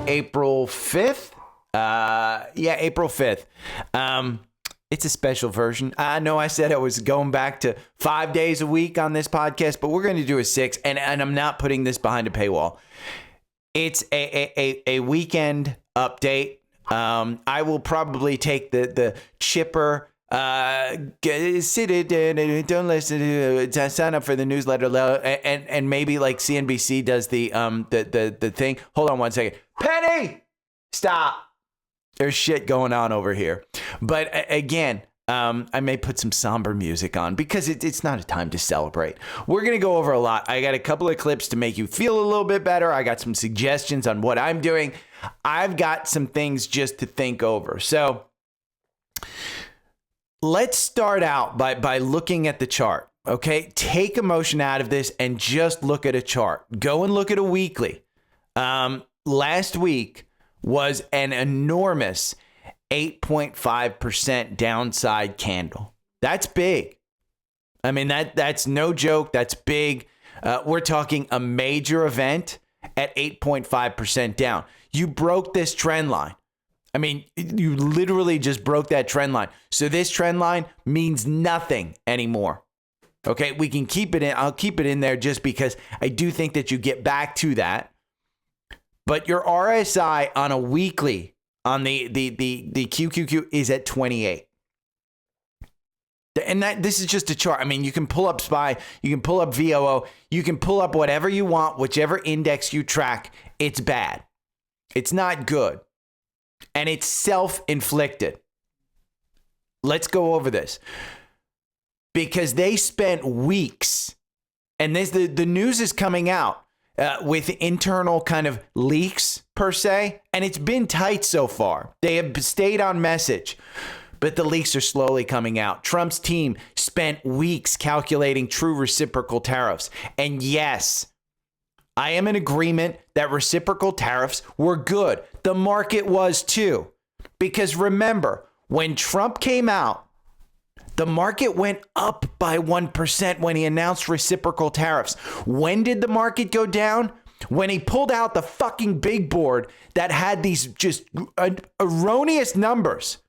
April 5th. April 5th. It's a special version. I know I said I was going back to 5 days a week on this podcast, but we're going to do a 6, and I'm not putting this behind a paywall. It's a weekend update. I will probably take the chipper, sit it, don't listen to, sign up for the newsletter, and maybe like CNBC does the thing. Hold on one second. Penny, stop. There's shit going on over here. But again, I may put some somber music on because it's not a time to celebrate. We're going to go over a lot. I got a couple of clips to make you feel a little bit better. I got some suggestions on what I'm doing. I've got some things just to think over. So let's start out by looking at the chart. Okay, take emotion out of this and just look at a chart. Go and look at a weekly. Last week was an enormous 8.5% downside candle. That's big. I mean, that's no joke. That's big. We're talking a major event at 8.5% down. You broke this trend line. I mean, you literally just broke that trend line. So this trend line means nothing anymore. Okay, we can keep it in. I'll keep it in there just because I do think that you get back to that. But your RSI on a weekly on the QQQ is at 28. And this is just a chart. I mean, you can pull up SPY, you can pull up VOO, you can pull up whatever you want, whichever index you track. It's bad. It's not good. And it's self-inflicted. Let's go over this. Because they spent weeks, and the news is coming out with internal kind of leaks per se, and it's been tight so far. They have stayed on message, but the leaks are slowly coming out. Trump's team spent weeks calculating true reciprocal tariffs. And yes, I am in agreement that reciprocal tariffs were good. The market was too. Because remember, when Trump came out, the market went up by 1% when he announced reciprocal tariffs. When did the market go down? When he pulled out the fucking big board that had these just erroneous numbers.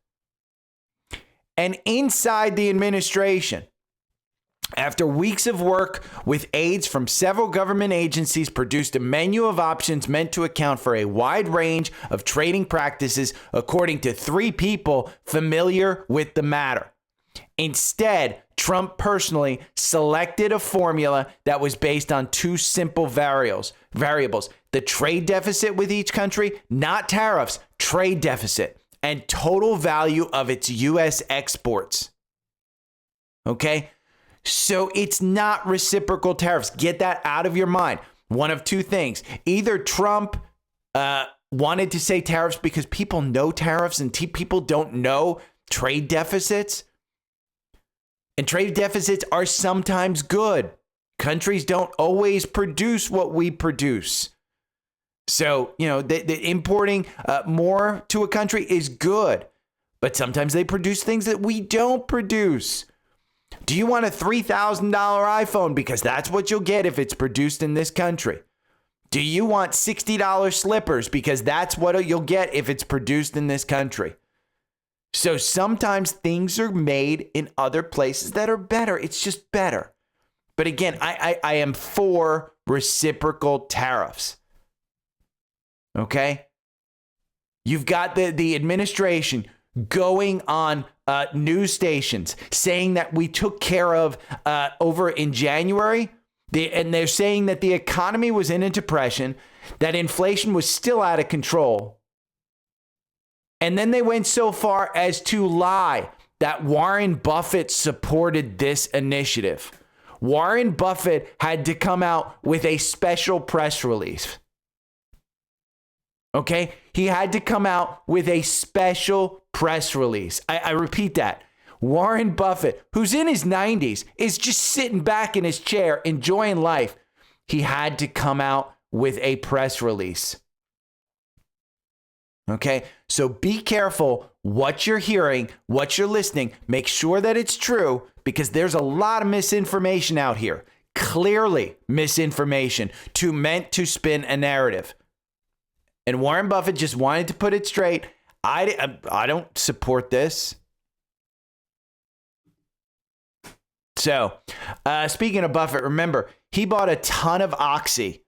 And inside the administration, after weeks of work with aides from several government agencies, produced a menu of options meant to account for a wide range of trading practices, according to 3 people familiar with the matter. Instead, Trump personally selected a formula that was based on 2 simple variables. The trade deficit with each country, not tariffs, trade deficit, and total value of its U.S. exports. Okay? So it's not reciprocal tariffs. Get that out of your mind. One of 2 things. Either Trump wanted to say tariffs because people know tariffs and people don't know trade deficits. And trade deficits are sometimes good. Countries don't always produce what we produce. So, the importing more to a country is good. But sometimes they produce things that we don't produce. Do you want a $3,000 iPhone? Because that's what you'll get if it's produced in this country. Do you want $60 slippers? Because that's what you'll get if it's produced in this country. So sometimes things are made in other places that are better. It's just better. But again, I am for reciprocal tariffs. Okay? You've got the administration going on news stations saying that we took care of over in January. And they're saying that the economy was in a depression, that inflation was still out of control. And then they went so far as to lie that Warren Buffett supported this initiative. Warren Buffett had to come out with a special press release. Okay? He had to come out with a special press release. I repeat that. Warren Buffett, who's in his 90s, is just sitting back in his chair enjoying life. He had to come out with a press release. Okay, so be careful what you're hearing, what you're listening. Make sure that it's true because there's a lot of misinformation out here. Clearly misinformation meant to spin a narrative. And Warren Buffett just wanted to put it straight. I don't support this. So, speaking of Buffett, remember, he bought a ton of Oxy.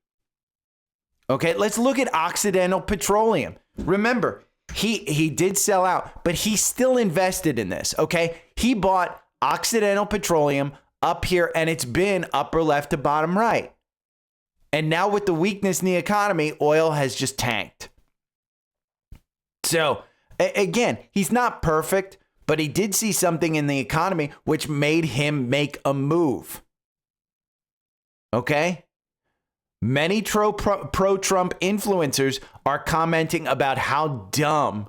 Okay, let's look at Occidental Petroleum. Remember, he did sell out, but he still invested in this, okay? He bought Occidental Petroleum up here, and it's been upper left to bottom right. And now with the weakness in the economy, oil has just tanked. So, again, he's not perfect, but he did see something in the economy which made him make a move. Okay? Many pro-Trump influencers are commenting about how dumb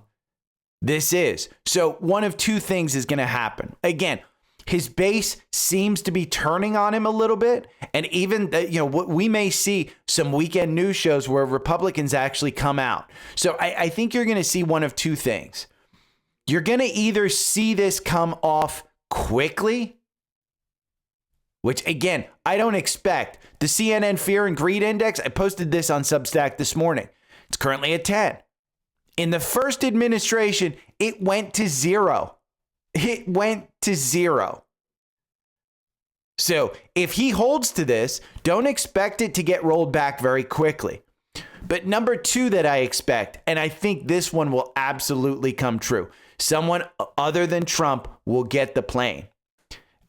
this is. So one of two things is going to happen. Again, his base seems to be turning on him a little bit. And even, we may see some weekend news shows where Republicans actually come out. So I think you're going to see one of two things. You're going to either see this come off quickly, which, again, I don't expect. The CNN Fear and Greed Index, I posted this on Substack this morning. It's currently at 10. In the first administration, it went to 0. It went to 0. So if he holds to this, don't expect it to get rolled back very quickly. But number two that I expect, and I think this one will absolutely come true, someone other than Trump will get the plane.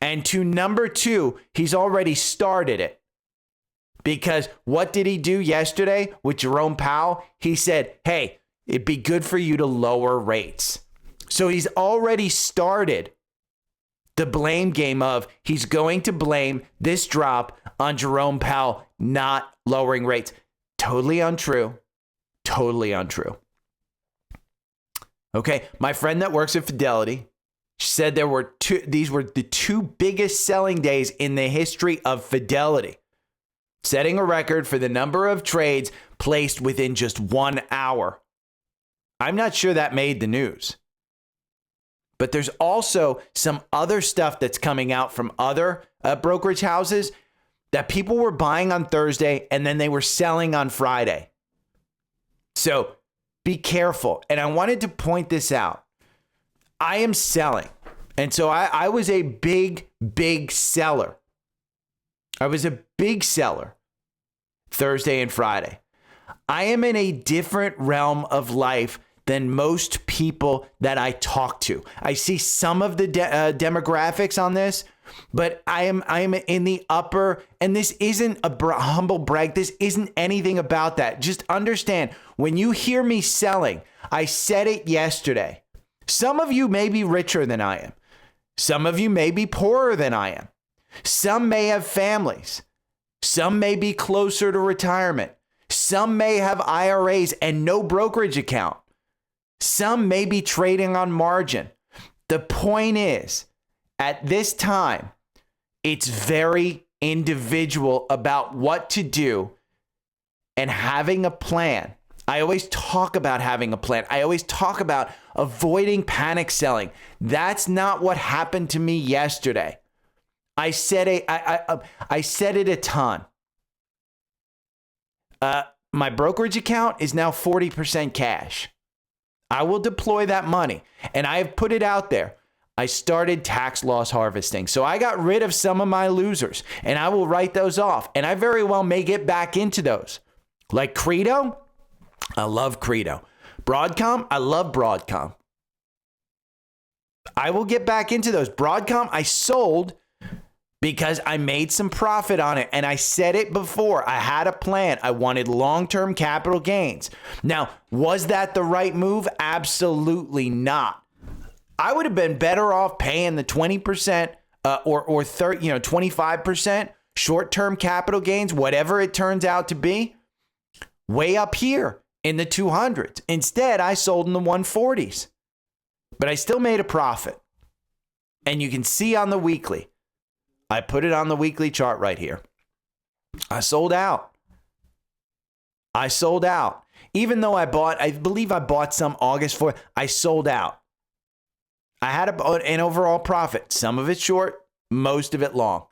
And to number two, he's already started it. Because what did he do yesterday with Jerome Powell? He said, hey, it'd be good for you to lower rates. So he's already started the blame game of he's going to blame this drop on Jerome Powell not lowering rates. Totally untrue. Totally untrue. Okay, my friend that works at Fidelity said these were the two biggest selling days in the history of Fidelity, setting a record for the number of trades placed within just 1 hour. I'm not sure that made the news. But there's also some other stuff that's coming out from other brokerage houses that people were buying on Thursday and then they were selling on Friday. So be careful. And I wanted to point this out. I am selling. And so I was a big seller. I was a big seller Thursday and Friday. I am in a different realm of life than most people that I talk to. I see some of the demographics on this, but I am in the upper, and this isn't a humble brag. This isn't anything about that. Just understand, when you hear me selling, I said it yesterday. Some of you may be richer than I am. Some of you may be poorer than I am. Some may have families. Some may be closer to retirement. Some may have IRAs and no brokerage account. Some may be trading on margin. The point is, at this time, it's very individual about what to do and having a plan. I always talk about having a plan. I always talk about avoiding panic selling. That's not what happened to me yesterday. I said it a ton. My brokerage account is now 40% cash. I will deploy that money, and I have put it out there. I started tax loss harvesting. So I got rid of some of my losers, and I will write those off. And I very well may get back into those. Like Credo, I love Credo. Broadcom, I love Broadcom. I will get back into those. Broadcom, I sold because I made some profit on it. And I said it before. I had a plan. I wanted long-term capital gains. Now, was that the right move? Absolutely not. I would have been better off paying the 20% or 30, 25% short-term capital gains, whatever it turns out to be, way up here in the 200s. Instead, I sold in the 140s. But I still made a profit. And you can see on the weekly, I put it on the weekly chart right here. I sold out. Even though I believe I bought some August 4th, I sold out. I had an overall profit. Some of it short, most of it long.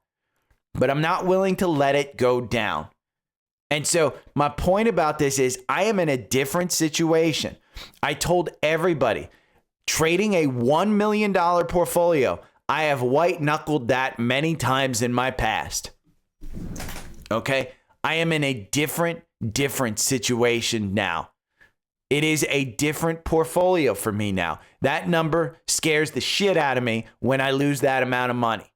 But I'm not willing to let it go down. And so my point about this is I am in a different situation. I told everybody, trading a $1 million portfolio, I have white knuckled that many times in my past. Okay? I am in a different situation now. It is a different portfolio for me now. That number scares the shit out of me when I lose that amount of money.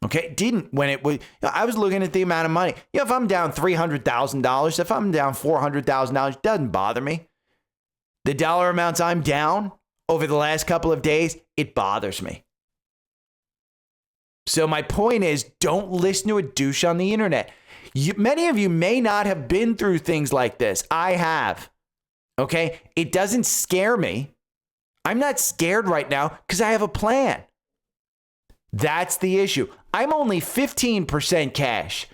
Okay, it didn't when it was. I was looking at the amount of money. If I'm down $300,000, if I'm down $400,000, it doesn't bother me. The dollar amounts I'm down over the last couple of days, it bothers me. So my point is, don't listen to a douche on the internet. Many of you may not have been through things like this. I have. Okay, it doesn't scare me. I'm not scared right now because I have a plan. That's the issue. I'm only 15% cash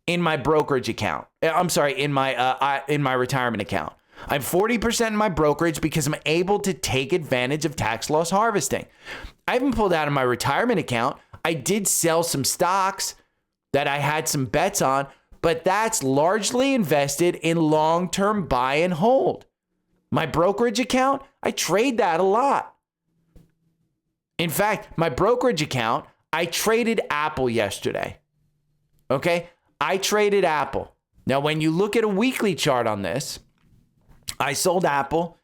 in my brokerage account. I'm sorry, in my retirement account. I'm 40% in my brokerage because I'm able to take advantage of tax loss harvesting. I haven't pulled out of my retirement account. I did sell some stocks that I had some bets on, but that's largely invested in long-term buy and hold. My brokerage account, I trade that a lot. In fact, my brokerage account, I traded Apple yesterday. Okay? I traded Apple. Now, when you look at a weekly chart on this, I sold Apple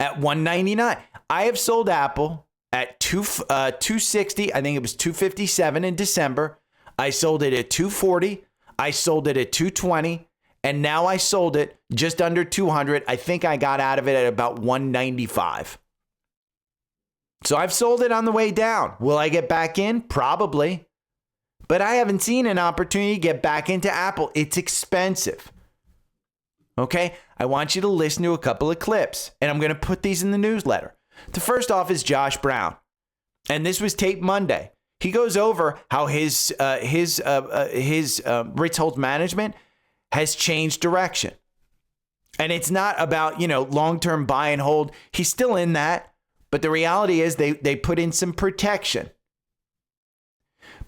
at $199. I have sold Apple at $260. I think it was $257 in December. I sold it at $240. I sold it at $220. And now I sold it just under $200. I think I got out of it at about $195. So I've sold it on the way down. Will I get back in? Probably. But I haven't seen an opportunity to get back into Apple. It's expensive. Okay? I want you to listen to a couple of clips, and I'm going to put these in the newsletter. The first off is Josh Brown. And this was taped Monday. He goes over how his Ritz-Holt management has changed direction. And it's not about, long-term buy and hold. He's still in that. But the reality is they put in some protection.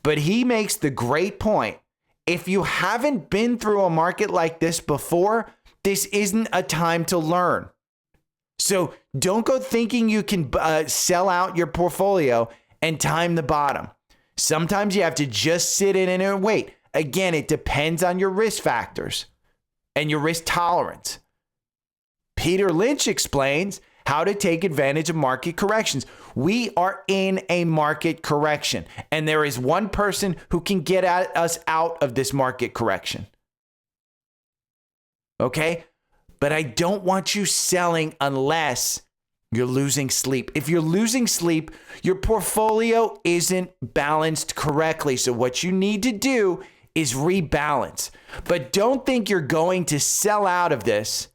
But he makes the great point. If you haven't been through a market like this before, this isn't a time to learn. So don't go thinking you can sell out your portfolio and time the bottom. Sometimes you have to just sit in it and wait. Again, it depends on your risk factors and your risk tolerance. Peter Lynch explains how to take advantage of market corrections. We are in a market correction, and there is one person who can get us out of this market correction. Okay? But I don't want you selling unless you're losing sleep. If you're losing sleep, your portfolio isn't balanced correctly. So what you need to do is rebalance. But don't think you're going to sell out of this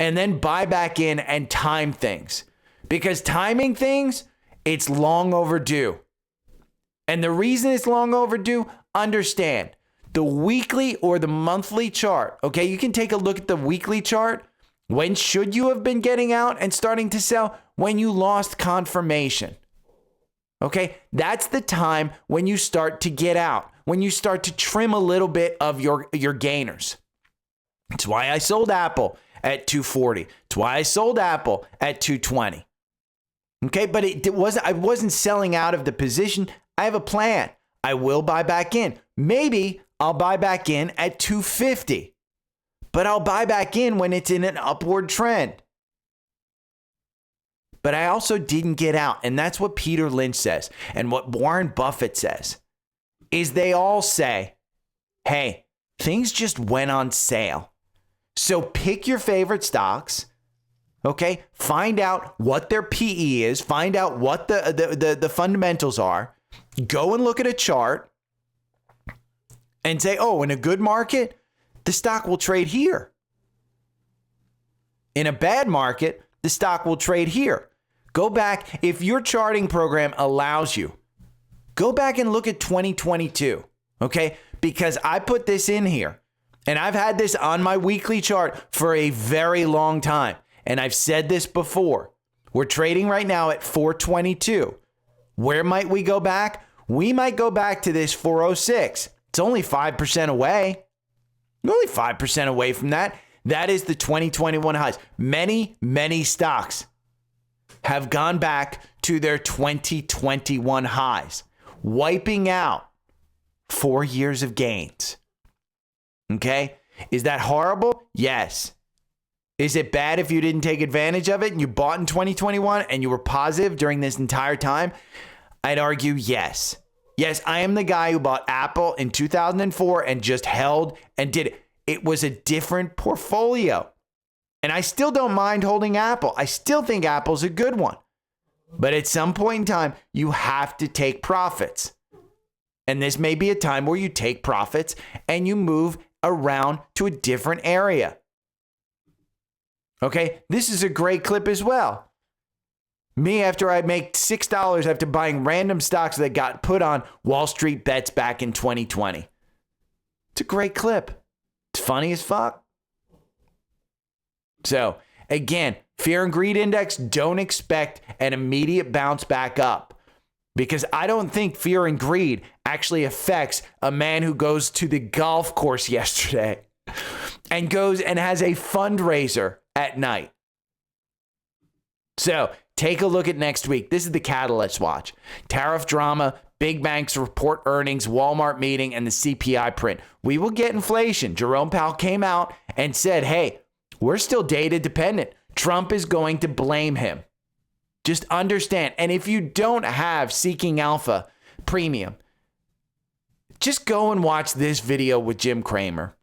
and then buy back in and time things. Because timing things, it's long overdue. And the reason it's long overdue, understand, the weekly or the monthly chart, okay, you can take a look at the weekly chart. When should you have been getting out and starting to sell? When you lost confirmation. Okay, that's the time when you start to get out, when you start to trim a little bit of your gainers. That's why I sold Apple at $240. That's why I sold Apple at $220. Okay, but I wasn't selling out of the position. I have a plan. I will buy back in. Maybe I'll buy back in at $250. But I'll buy back in when it's in an upward trend. But I also didn't get out. And that's what Peter Lynch says. And what Warren Buffett says is they all say, hey, things just went on sale. So pick your favorite stocks, okay? Find out what their PE is. Find out what the fundamentals are. Go and look at a chart and say, oh, in a good market, the stock will trade here. In a bad market, the stock will trade here. Go back. If your charting program allows you, go back and look at 2022, okay? Because I put this in here. And I've had this on my weekly chart for a very long time. And I've said this before. We're trading right now at 422. Where might we go back? We might go back to this 406. It's only 5% away. You're only 5% away from that. That is the 2021 highs. Many, many stocks have gone back to their 2021 highs, wiping out 4 years of gains. Okay? Is that horrible? Yes. Is it bad if you didn't take advantage of it and you bought in 2021 and you were positive during this entire time? I'd argue yes. Yes, I am the guy who bought Apple in 2004 and just held and did it. It was a different portfolio. And I still don't mind holding Apple. I still think Apple's a good one. But at some point in time, you have to take profits. And this may be a time where you take profits and you move around to a different area. Okay, this is a great clip as well. Me, after I make $6 after buying random stocks that got put on Wall Street bets back in 2020. It's a great clip. It's funny as fuck. So, again, fear and greed index, don't expect an immediate bounce back up. Because I don't think fear and greed actually affects a man who goes to the golf course yesterday and goes and has a fundraiser at night. So take a look at next week. This is the catalyst watch. Tariff drama, big banks report earnings, Walmart meeting, and the CPI print. We will get inflation. Jerome Powell came out and said, hey, we're still data dependent. Trump is going to blame him. Just understand. And if you don't have Seeking Alpha Premium, just go and watch this video with Jim Cramer.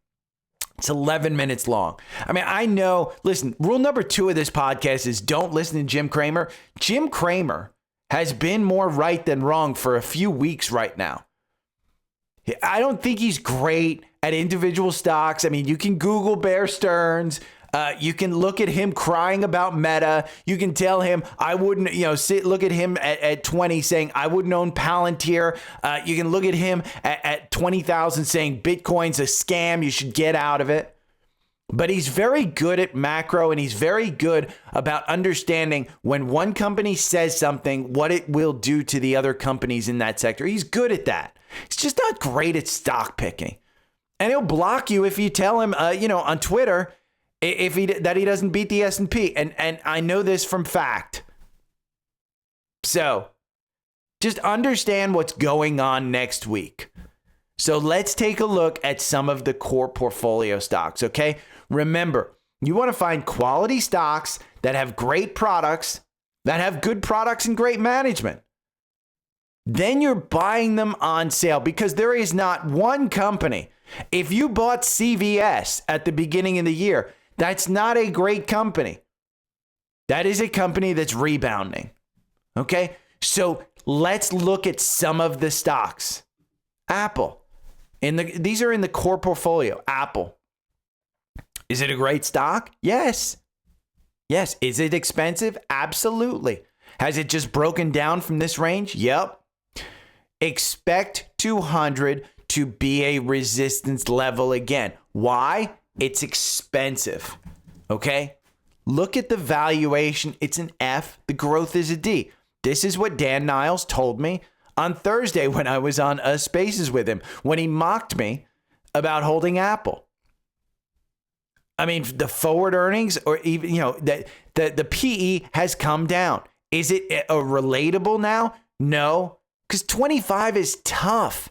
It's 11 minutes long. I mean, I know, listen, rule number 2 of this podcast is don't listen to Jim Cramer. Jim Cramer has been more right than wrong for a few weeks right now. I don't think he's great at individual stocks. I mean, you can Google Bear Stearns. You can look at him crying about Meta. You can tell him, I wouldn't, look at him at 20 saying, I wouldn't own Palantir. You can look at him at 20,000 saying Bitcoin's a scam. You should get out of it. But he's very good at macro, and he's very good about understanding when one company says something, what it will do to the other companies in that sector. He's good at that. He's just not great at stock picking. And he'll block you if you tell him, on Twitter, that he doesn't beat the S&P. And I know this from fact. So just understand what's going on next week. So let's take a look at some of the core portfolio stocks, okay? Remember, you want to find quality stocks that have great products, that have good products and great management. Then you're buying them on sale, because there is not one company. If you bought CVS at the beginning of the year, that's not a great company. That is a company that's rebounding. Okay? So let's look at some of the stocks. Apple. These are in the core portfolio. Apple. Is it a great stock? Yes. Yes. Is it expensive? Absolutely. Has it just broken down from this range? Yep. Expect 200 to be a resistance level again. Why? It's expensive. Okay? Look at the valuation. It's an F. The growth is a D. This is what Dan Niles told me on Thursday when I was on Spaces with him, when he mocked me about holding Apple. I mean, the forward earnings, or even, the PE has come down. Is it a relatable now? No, because 25 is tough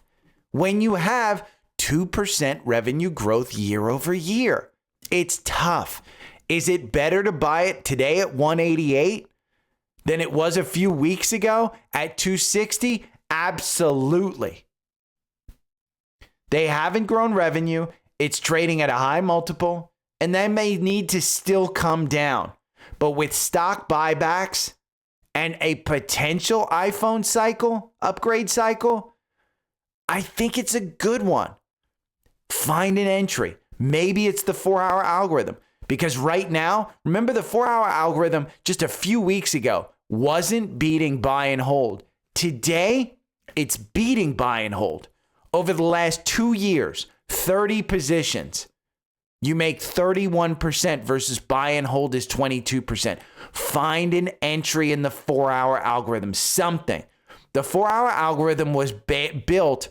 when you have 2% revenue growth year over year. It's tough. Is it better to buy it today at 188 than it was a few weeks ago at 260? Absolutely. They haven't grown revenue. It's trading at a high multiple, and they may need to still come down. But with stock buybacks and a potential iPhone upgrade cycle, I think it's a good one. Find an entry. Maybe it's the 4-hour algorithm, because right now, remember the 4-hour algorithm just a few weeks ago wasn't beating buy and hold. Today, it's beating buy and hold. Over the last 2 years, 30 positions, you make 31% versus buy and hold is 22%. Find an entry in the 4-hour algorithm, something. The 4-hour algorithm was built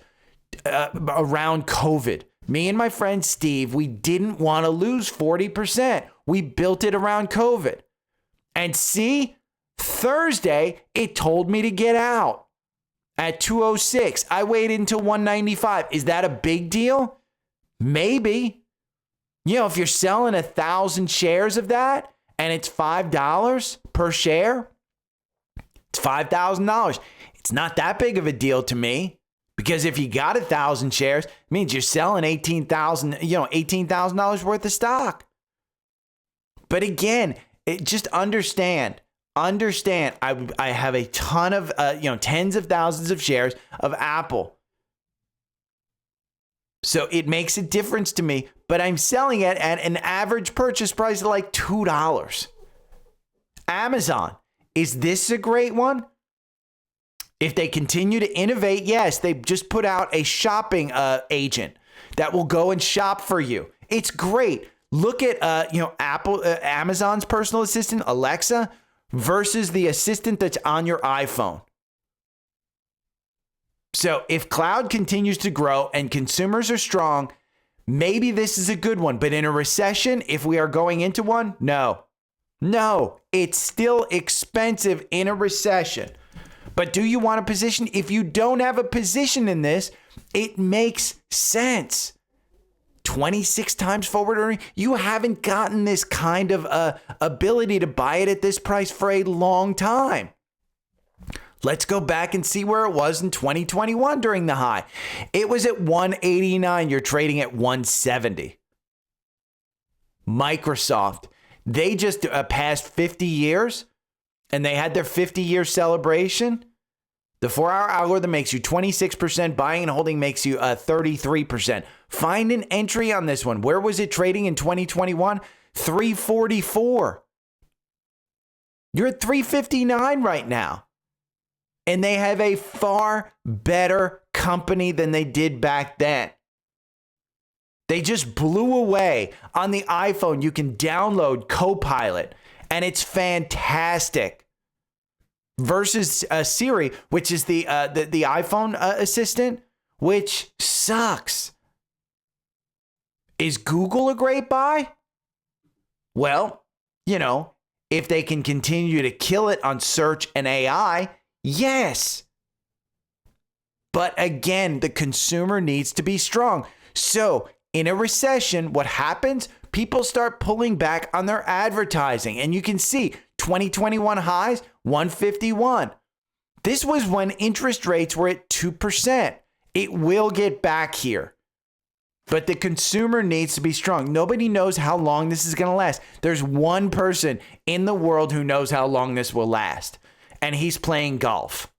around COVID. Me and my friend Steve, we didn't want to lose 40%. We built it around COVID. And see, Thursday, it told me to get out at 206. I waited until 195. Is that a big deal? Maybe. You know, if you're selling 1,000 shares of that and it's $5 per share, it's $5,000. It's not that big of a deal to me. Because if you got 1,000 shares, it means you're selling $18,000 worth of stock. But again, just understand. I have a ton of, tens of thousands of shares of Apple. So it makes a difference to me, but I'm selling it at an average purchase price of like $2. Amazon, is this a great one? If they continue to innovate, yes, they just put out a shopping agent that will go and shop for you. It's great. Look at Amazon's personal assistant, Alexa, versus the assistant that's on your iPhone. So if cloud continues to grow and consumers are strong, maybe this is a good one. But in a recession, if we are going into one, no, it's still expensive in a recession. But do you want a position? If you don't have a position in this, it makes sense. 26 times forward earning. You haven't gotten this kind of ability to buy it at this price for a long time. Let's go back and see where it was in 2021 during the high. It was at 189. You're trading at 170. Microsoft, they just passed 50 years. And they had their 50-year celebration. The 4-hour algorithm makes you 26%. Buying and holding makes you 33%. Find an entry on this one. Where was it trading in 2021? 344. You're at 359 right now. And they have a far better company than they did back then. They just blew away. On the iPhone, you can download Copilot. And it's fantastic. Versus Siri, which is the iPhone assistant, which sucks. Is Google a great buy? Well, if they can continue to kill it on search and AI, yes. But again, the consumer needs to be strong. So in a recession, what happens? People start pulling back on their advertising. And you can see 2021 highs, 151. This was when interest rates were at 2%. It will get back here. But the consumer needs to be strong. Nobody knows how long this is going to last. There's one person in the world who knows how long this will last. And he's playing golf.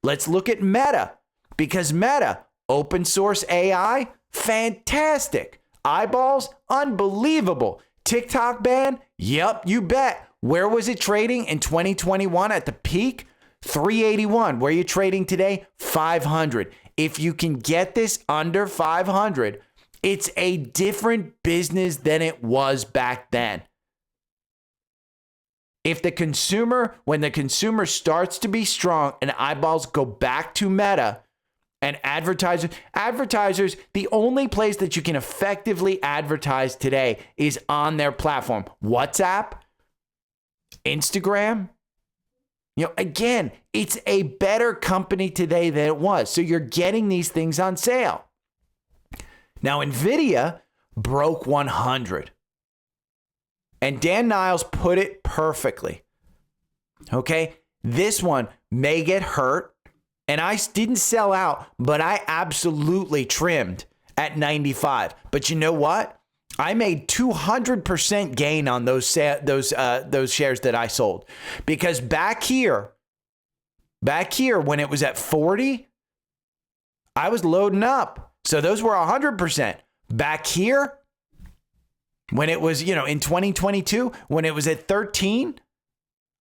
Let's look at Meta. Because Meta, open source AI, fantastic. Eyeballs, unbelievable. TikTok ban, yep, you bet. Where was it trading in 2021 at the peak? 381. Where are you trading today? 500. If you can get this under 500, it's a different business than it was back then. If the consumer, when the consumer starts to be strong and eyeballs go back to Meta, and advertisers, the only place that you can effectively advertise today is on their platform. WhatsApp, Instagram. Again, it's a better company today than it was. So you're getting these things on sale. Now, NVIDIA broke 100. And Dan Niles put it perfectly. Okay, this one may get hurt. And I didn't sell out, but I absolutely trimmed at 95. But you know what? I made 200% gain on those shares that I sold. Because back here when it was at 40, I was loading up. So those were 100%. Back here, when it was, in 2022, when it was at 13,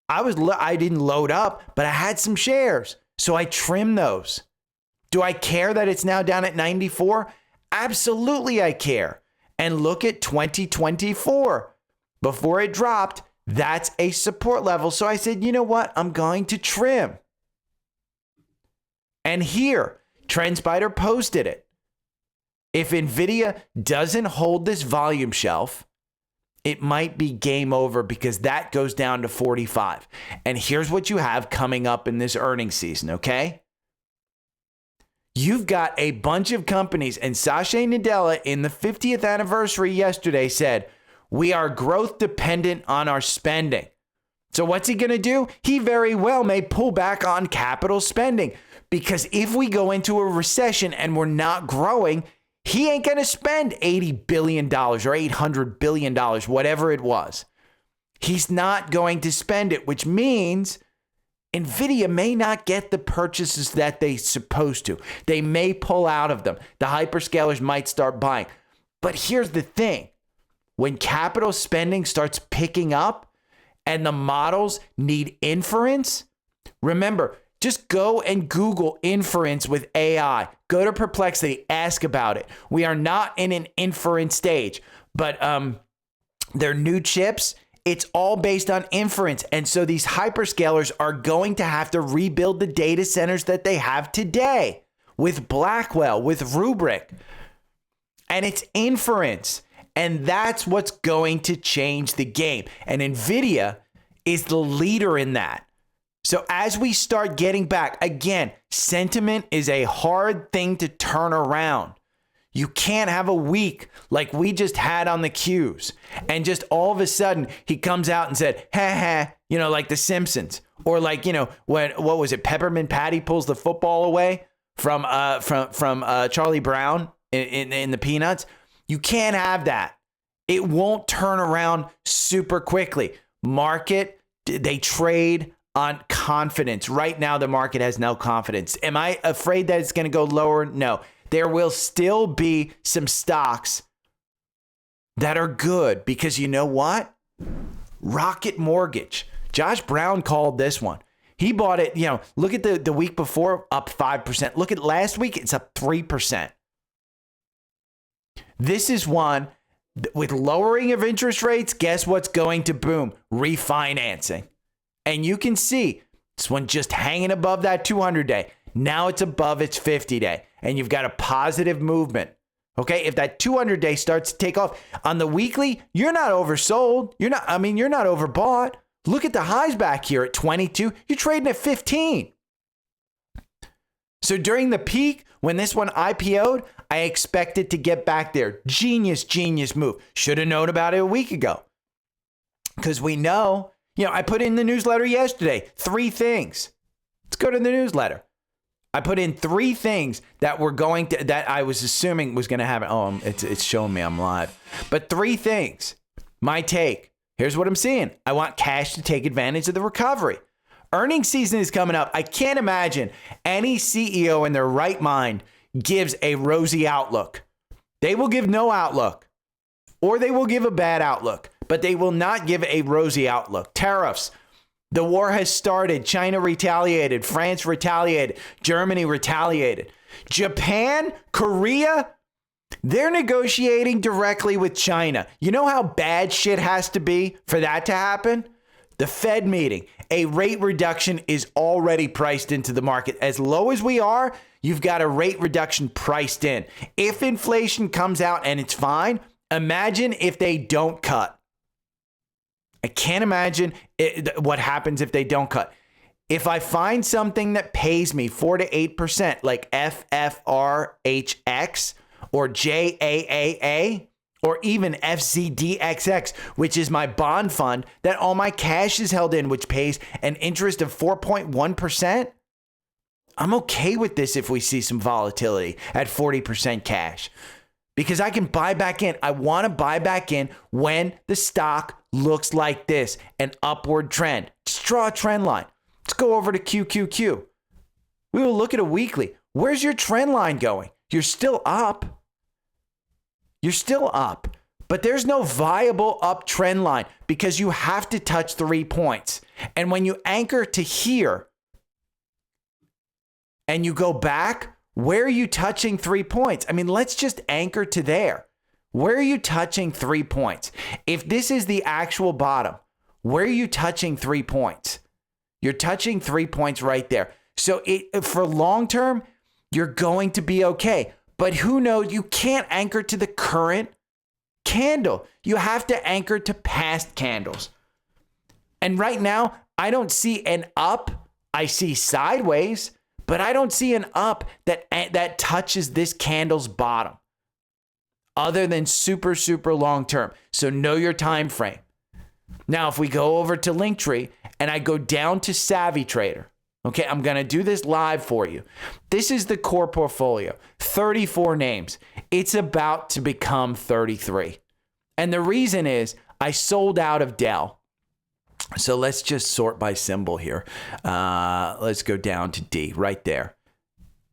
I didn't load up, but I had some shares. So I trimmed those. Do I care that it's now down at 94? Absolutely I care. And look at 2024. Before it dropped, that's a support level. So I said, you know what? I'm going to trim. And here, Trendspider posted it. If NVIDIA doesn't hold this volume shelf, it might be game over because that goes down to 45. And here's what you have coming up in this earnings season, okay? You've got a bunch of companies, and Satya Nadella in the 50th anniversary yesterday said, we are growth dependent on our spending. So what's he going to do? He very well may pull back on capital spending because if we go into a recession and we're not growing, he ain't going to spend $80 billion or $800 billion, whatever it was. He's not going to spend it, which means NVIDIA may not get the purchases that they're supposed to. They may pull out of them. The hyperscalers might start buying. But here's the thing. When capital spending starts picking up and the models need inference, remember, just go and Google inference with AI. Go to Perplexity, ask about it. We are not in an inference stage, but their new chips, it's all based on inference. And so these hyperscalers are going to have to rebuild the data centers that they have today with Blackwell, with Rubrik. And it's inference. And that's what's going to change the game. And NVIDIA is the leader in that. So as we start getting back, again, sentiment is a hard thing to turn around. You can't have a week like we just had on the Qs. And just all of a sudden, he comes out and said, ha ha, like The Simpsons. Or like, what was it? Peppermint Patty pulls the football away from Charlie Brown in the Peanuts. You can't have that. It won't turn around super quickly. Market, they trade on confidence. Right now, the market has no confidence. Am I afraid that it's going to go lower? No. There will still be some stocks that are good because you know what? Rocket Mortgage. Josh Brown called this one. He bought it, look at the week before, up 5%. Look at last week, it's up 3%. This is one with lowering of interest rates. Guess what's going to boom? Refinancing. And you can see this one just hanging above that 200-day. Now it's above its 50-day. And you've got a positive movement. Okay, if that 200-day starts to take off on the weekly, you're not oversold. You're not overbought. Look at the highs back here at 22. You're trading at 15. So during the peak, when this one IPO'd, I expected to get back there. Genius move. Should have known about it a week ago. Because we know, I put in the newsletter yesterday, 3 things. Let's go to the newsletter. I put in 3 things that I was assuming was going to happen. Oh, it's showing me I'm live. But 3 things. My take. Here's what I'm seeing. I want cash to take advantage of the recovery. Earnings season is coming up. I can't imagine any CEO in their right mind gives a rosy outlook. They will give no outlook, or they will give a bad outlook, but they will not give a rosy outlook. Tariffs. The war has started. China retaliated. France retaliated. Germany retaliated. Japan, Korea, they're negotiating directly with China. You know how bad shit has to be for that to happen? The Fed meeting. A rate reduction is already priced into the market. As low as we are, you've got a rate reduction priced in. If inflation comes out and it's fine, imagine if they don't cut. I can't imagine what happens if they don't cut. If I find something that pays me 4 to 8%, like FFRHX or JAAA, or even FZDXX, which is my bond fund that all my cash is held in, which pays an interest of 4.1%, I'm okay with this if we see some volatility at 40% cash. Because I can buy back in. I want to buy back in when the stock looks like this, an upward trend. Just draw a trend line. Let's go over to QQQ. We will look at a weekly. Where's your trend line going? You're still up. You're still up. But there's no viable up trend line because you have to touch 3 points. And when you anchor to here and you go back, where are you touching 3 points? I mean, let's just anchor to there. Where are you touching 3 points? If this is the actual bottom, where are you touching 3 points? You're touching 3 points right there. So for long term, you're going to be okay. But who knows? You can't anchor to the current candle. You have to anchor to past candles. And right now, I don't see an up. I see sideways, but I don't see an up that touches this candle's bottom other than super, super long term. So know your time frame. Now, if we go over to Linktree and I go down to Savvy Trader, okay, I'm going to do this live for you. This is the core portfolio, 34 names. It's about to become 33. And the reason is I sold out of DELL. So let's just sort by symbol here. Let's go down to D right there.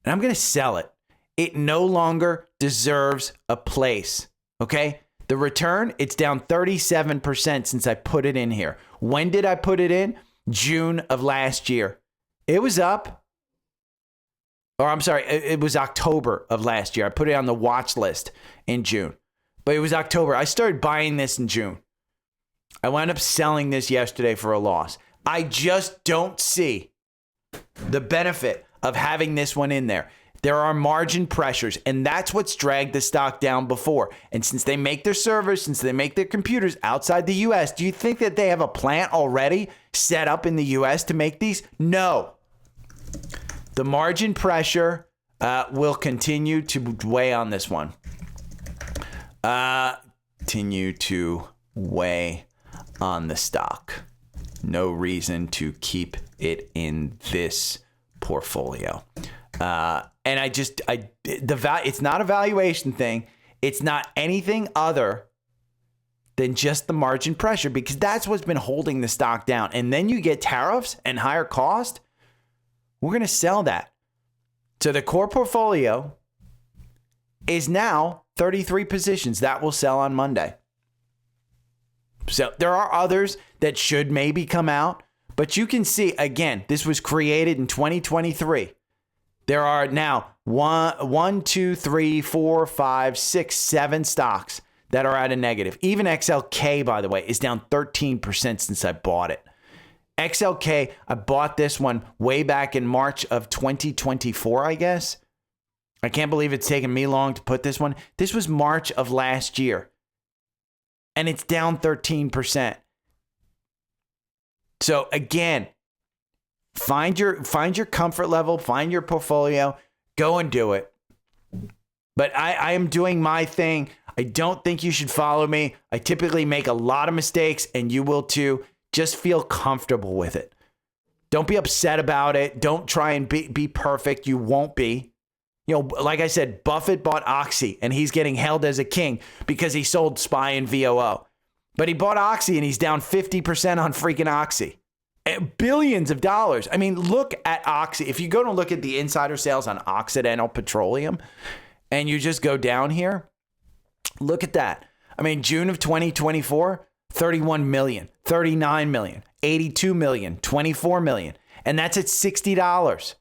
And I'm going to sell it. It no longer deserves a place, okay? The return, it's down 37% since I put it in here. When did I put it in? June of last year. It was up. Or I'm sorry, it was October of last year. I put it on the watch list in June. But it was October. I started buying this in June. I wound up selling this yesterday for a loss. I just don't see the benefit of having this one in there. There are margin pressures, and that's what's dragged the stock down before. And since they make their servers, since they make their computers outside the U.S., do you think that they have a plant already set up in the U.S. to make these? No. The margin pressure will continue to weigh on this one. Continue to weigh on the stock. No reason to keep it in this portfolio. And it's not a valuation thing. It's not anything other than just the margin pressure, because that's what's been holding the stock down. And then you get tariffs and higher cost. We're going to sell that. So the core portfolio is now 33 positions. That will sell on Monday. So there are others that should maybe come out, but you can see, again, this was created in 2023. There are now 1, 2, 3, 4, 5, 6, 7 stocks that are at a negative. Even XLK, by the way, is down 13% since I bought it. XLK, I bought this one way back in March of 2024, I guess. I can't believe it's taken me long to put this one. This was March of last year. And it's down 13%. So again, find your comfort level, find your portfolio, go and do it. But I am doing my thing. I don't think you should follow me. I typically make a lot of mistakes, and you will too. Just feel comfortable with it. Don't be upset about it. Don't try and be perfect. You won't be. You know, like I said, Buffett bought Oxy, and he's getting held as a king because he sold SPY and VOO. But he bought Oxy, and he's down 50% on freaking Oxy. Billions of dollars. I mean, look at Oxy. If you go to look at the insider sales on Occidental Petroleum, and you just go down here, look at that. I mean, June of 2024, 31 million, 39 million, 82 million, 24 million. And that's at $60.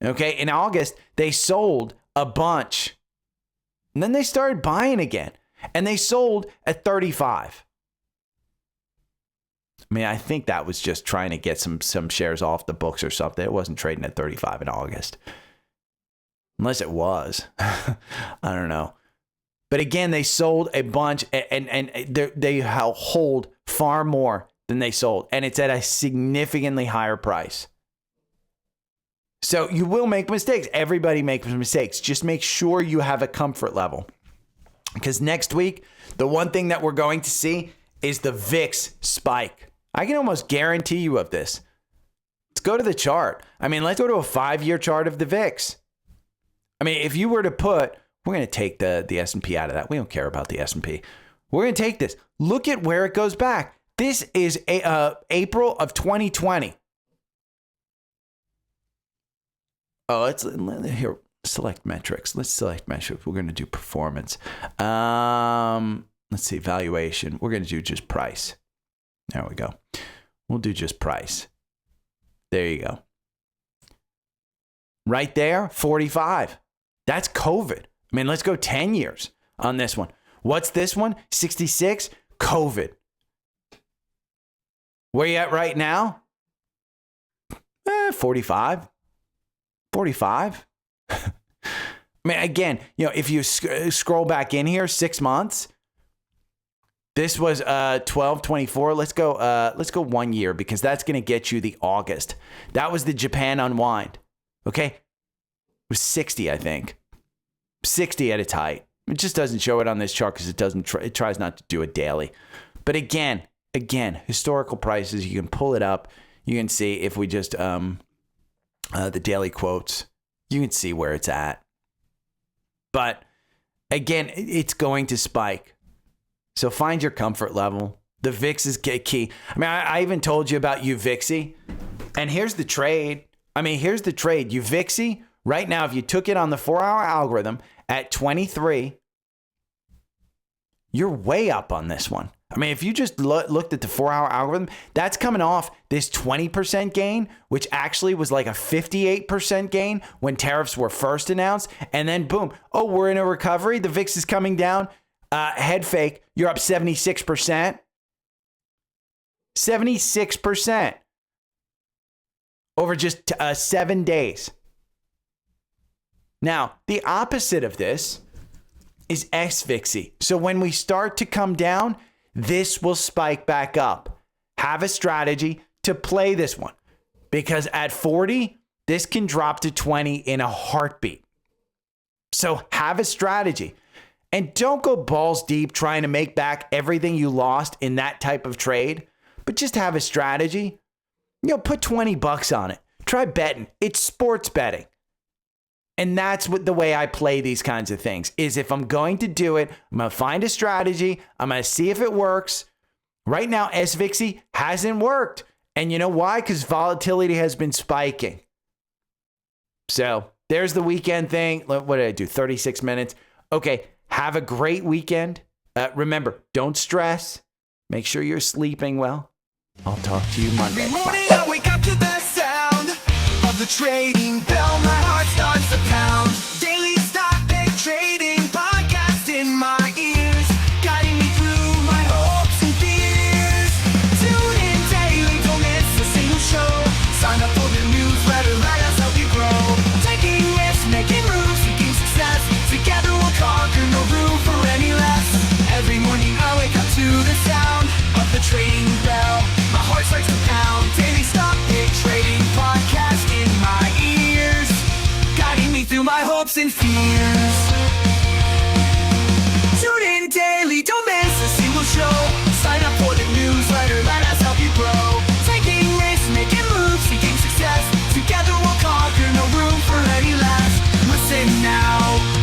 Okay, in August, they sold a bunch. And then they started buying again. And they sold at 35. I mean, I think that was just trying to get some shares off the books or something. It wasn't trading at 35 in August. Unless it was. I don't know. But again, they sold a bunch, and they hold far more than they sold. And it's at a significantly higher price. So you will make mistakes. Everybody makes mistakes. Just make sure you have a comfort level. Because next week, the one thing that we're going to see is the VIX spike. I can almost guarantee you of this. Let's go to the chart. I mean, let's go to a 5-year chart of the VIX. I mean, if you were to put, we're going to take the S&P out of that. We don't care about the S&P. We're going to take this. Look at where it goes back. This is April of 2020. Oh, let's here select metrics. Let's select metrics. We're going to do performance. Let's see, valuation. We're going to do just price. There we go. We'll do just price. There you go. Right there, 45. That's COVID. I mean, let's go 10 years on this one. What's this one? 66. COVID. Where you at right now? 45. 45. I mean, again, if you scroll back in here, 6 months, this was 12.24. Let's go 1 year, because that's going to get you the August. That was the Japan unwind. Okay. It was 60, I think. 60 at its height. It just doesn't show it on this chart because it tries not to do it daily. But again, historical prices, you can pull it up. You can see if we just, the daily quotes, you can see where it's at. But again, it's going to spike. So find your comfort level. The VIX is key. I mean, I even told you about UVIXY. And here's the trade. UVIXY, right now, if you took it on the 4-hour algorithm at 23, you're way up on this one. I mean, if you just looked at the 4-hour algorithm, that's coming off this 20% gain, which actually was like a 58% gain when tariffs were first announced. And then boom, oh, we're in a recovery. The VIX is coming down. Head fake, you're up 76%. 76% over just 7 days. Now, the opposite of this is SVIXY. So when we start to come down, this will spike back up. Have a strategy to play this one, because at 40, this can drop to 20 in a heartbeat. So have a strategy. And don't go balls deep trying to make back everything you lost in that type of trade, but just have a strategy. Put $20 on it. Try betting. It's sports betting. And that's the way I play these kinds of things, is if I'm going to do it, I'm going to find a strategy. I'm going to see if it works. Right now, SVIXY hasn't worked. And you know why? Because volatility has been spiking. So there's the weekend thing. What did I do? 36 minutes. Okay. Have a great weekend. Remember, don't stress. Make sure you're sleeping well. I'll talk to you Monday. Every morning I wake up to the sound of the trading bell. My heart starts to pound. Daily stock pick trading podcast in my ears, guiding me through my hopes and fears. Tune in daily, don't miss a single show. Sign up for the newsletter, let us help you grow. Taking risks, making moves, seeking success. Together we'll conquer, no room for any less. Every morning I wake up to the sound of the trading bell. My heart starts to pound. Daily stock pick trading podcast in my ears, guiding me through my hopes and fears. Tune in daily, don't miss a single show. Sign up for the newsletter, let us help you grow. Taking risks, making moves, seeking success. Together we'll conquer, no room for any less. Listen now.